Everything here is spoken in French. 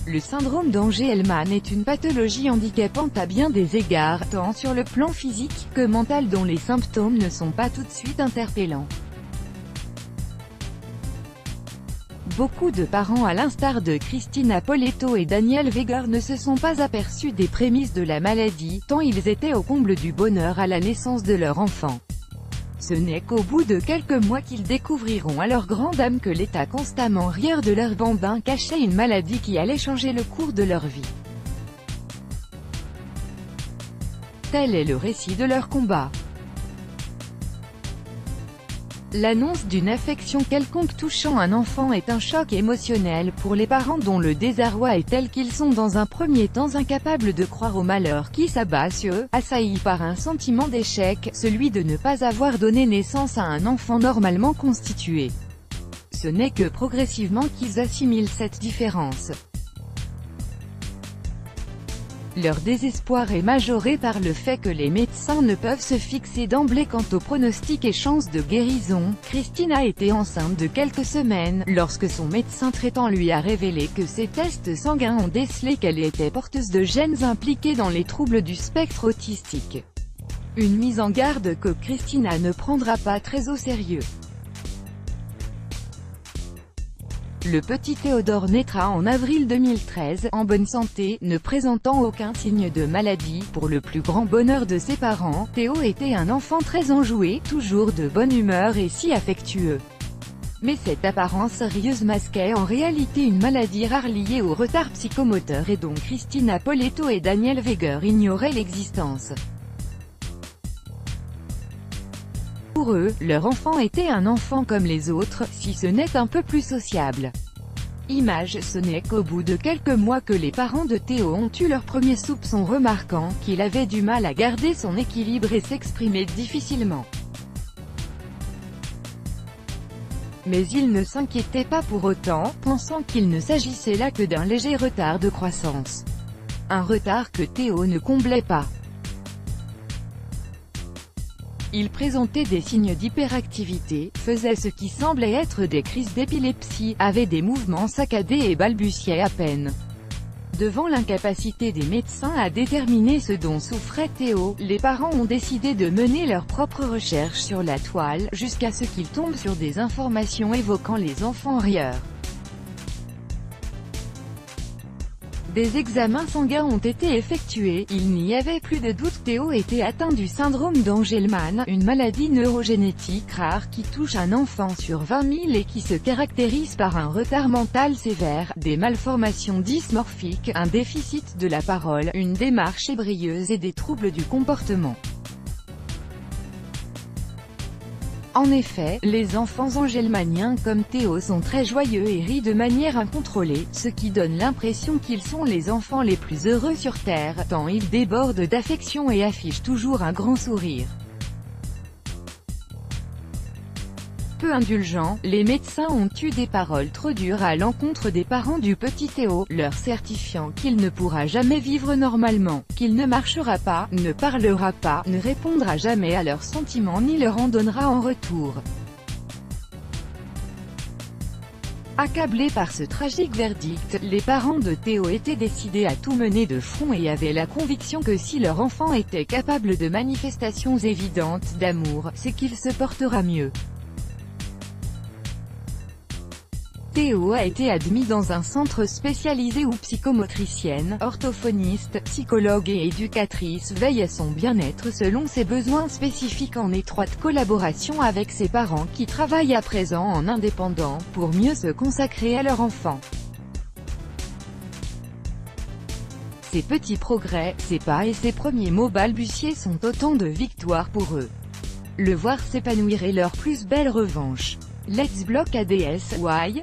Le syndrome d'Angelman est une pathologie handicapante à bien des égards, tant sur le plan physique que mental, dont les symptômes ne sont pas tout de suite interpellants. Beaucoup de parents, à l'instar de Christina Poletto et Daniel Weger, ne se sont pas aperçus des prémices de la maladie, tant ils étaient au comble du bonheur à la naissance de leur enfant. Ce n'est qu'au bout de quelques mois qu'ils découvriront à leur grande dame que l'état constamment rieur de leur bambin cachait une maladie qui allait changer le cours de leur vie. Tel est le récit de leur combat. L'annonce d'une affection quelconque touchant un enfant est un choc émotionnel pour les parents, dont le désarroi est tel qu'ils sont dans un premier temps incapables de croire au malheur qui s'abat sur eux, assaillis par un sentiment d'échec, celui de ne pas avoir donné naissance à un enfant normalement constitué. Ce n'est que progressivement qu'ils assimilent cette différence. Leur désespoir est majoré par le fait que les médecins ne peuvent se fixer d'emblée quant aux pronostics et chances de guérison. Christina était enceinte de quelques semaines, lorsque son médecin traitant lui a révélé que ses tests sanguins ont décelé qu'elle était porteuse de gènes impliqués dans les troubles du spectre autistique. Une mise en garde que Christina ne prendra pas très au sérieux. Le petit Théodore naîtra en avril 2013, en bonne santé, ne présentant aucun signe de maladie. Pour le plus grand bonheur de ses parents, Théo était un enfant très enjoué, toujours de bonne humeur et si affectueux. Mais cette apparence sérieuse masquait en réalité une maladie rare liée au retard psychomoteur et dont Christina Poletto et Daniel Weger ignoraient l'existence. Pour eux, leur enfant était un enfant comme les autres, si ce n'est un peu plus sociable. Image, ce n'est qu'au bout de quelques mois que les parents de Théo ont eu leurs premiers soupçons, remarquant qu'il avait du mal à garder son équilibre et s'exprimait difficilement. Mais ils ne s'inquiétaient pas pour autant, pensant qu'il ne s'agissait là que d'un léger retard de croissance. Un retard que Théo ne comblait pas. Il présentait des signes d'hyperactivité, faisait ce qui semblait être des crises d'épilepsie, avait des mouvements saccadés et balbutiait à peine. Devant l'incapacité des médecins à déterminer ce dont souffrait Théo, les parents ont décidé de mener leurs propres recherches sur la toile, jusqu'à ce qu'ils tombent sur des informations évoquant les enfants rieurs. Des examens sanguins ont été effectués, il n'y avait plus de doute, Théo était atteint du syndrome d'Angelman, une maladie neurogénétique rare qui touche un enfant sur 20 000 et qui se caractérise par un retard mental sévère, des malformations dysmorphiques, un déficit de la parole, une démarche ébrieuse et des troubles du comportement. En effet, les enfants angelmaniens comme Théo sont très joyeux et rient de manière incontrôlée, ce qui donne l'impression qu'ils sont les enfants les plus heureux sur Terre, tant ils débordent d'affection et affichent toujours un grand sourire. Peu indulgents, les médecins ont eu des paroles trop dures à l'encontre des parents du petit Théo, leur certifiant qu'il ne pourra jamais vivre normalement, qu'il ne marchera pas, ne parlera pas, ne répondra jamais à leurs sentiments ni leur en donnera en retour. Accablés par ce tragique verdict, les parents de Théo étaient décidés à tout mener de front et avaient la conviction que si leur enfant était capable de manifestations évidentes d'amour, c'est qu'il se portera mieux. Théo a été admis dans un centre spécialisé où psychomotricienne, orthophoniste, psychologue et éducatrice veillent à son bien-être selon ses besoins spécifiques, en étroite collaboration avec ses parents qui travaillent à présent en indépendant, pour mieux se consacrer à leur enfant. Ces petits progrès, ces pas et ces premiers mots balbutiés sont autant de victoires pour eux. Le voir s'épanouir est leur plus belle revanche. Let's block ADS, why?